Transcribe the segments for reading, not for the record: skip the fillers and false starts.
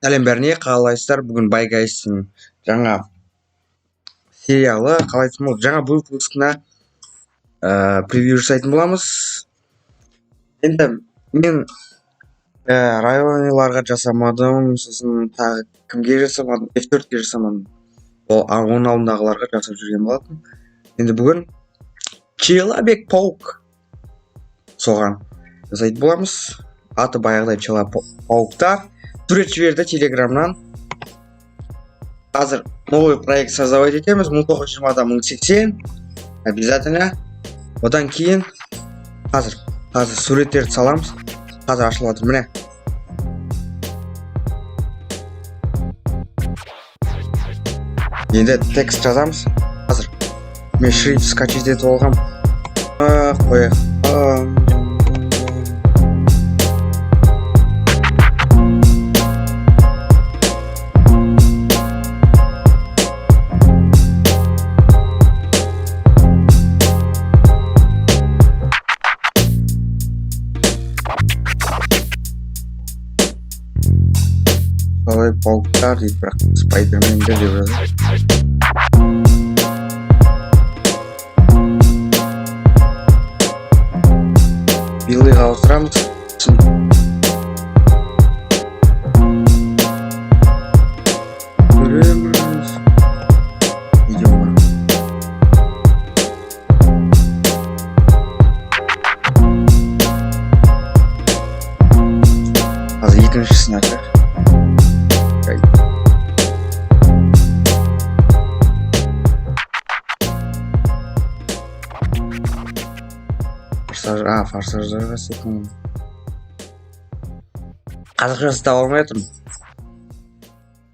Сәлем бәріне, қалайсыздар? Бүгін Байгайстың жаңа сериалы қалайсың бұл жаңа выпускына превью жасайтын боламыз. Енді мен райониларға жасамадым, сосын тағы кімге жасамадым, F4-ке жасамадым. Ол оның алдындағыларға жасап жүрген болатын. Енді бүгін Человек-паук соған жасайтын боламыз. Аты баяғыдай Человек-пауктар. Сурет жіберді телеграмнан. Қазір новый проект создавать етеміз. 1920-да 1080 обязательно. Одан кейін қазір суреттерді саламыз. Қазір ашылып жатыр, міне. Енді текст жазамыз. Қазір мен шрифт скачать етіп алғам. Қояйық. Человек-пауктар дейді, бірақ Спайдермендер деп жазады. Биллиға ауыстырамыз. Көреміз. Видеоға. Қазір екіншісін açайық. Форсаждарға істейтін. Қазақшасы таба алмай жатырмын.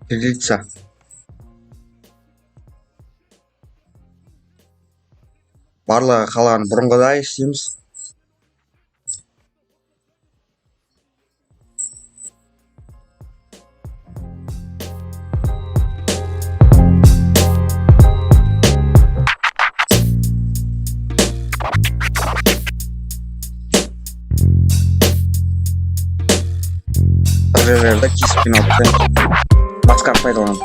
Кириллица. Барлығы қаланы бұрынғыдай істейміз. Жерлерді кеспен алып маскар пайдаланып.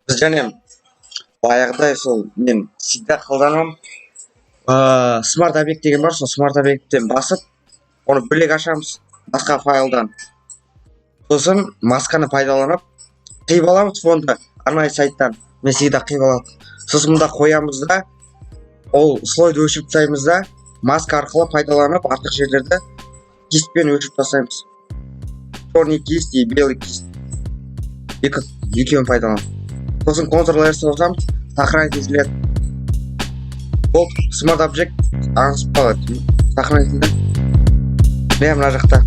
Біз және баяғыдай сол мен всегда қолданам. Smart объект деген бар, сол Smart объекттен басып, оны бөлек ашамыз басқа файлдан. Сосын масканы пайдаланып қиып аламыз фонды арнайы сайттан. Мен всегда қиып аламын. Сосын мұнда қоямыз да, ол слойды өшіріп тастаймыз да, маска арқылы пайдаланып артық жерлерді кистпен өшіріп тастаймыз. Черный кисть и белый кисть. Екеуін пайдаланып. Сосын Ctrl-S басамыз, сохранить етіледі. Ол Smart Object аңсып қалады. Сохранить етіледі. Мына жақта.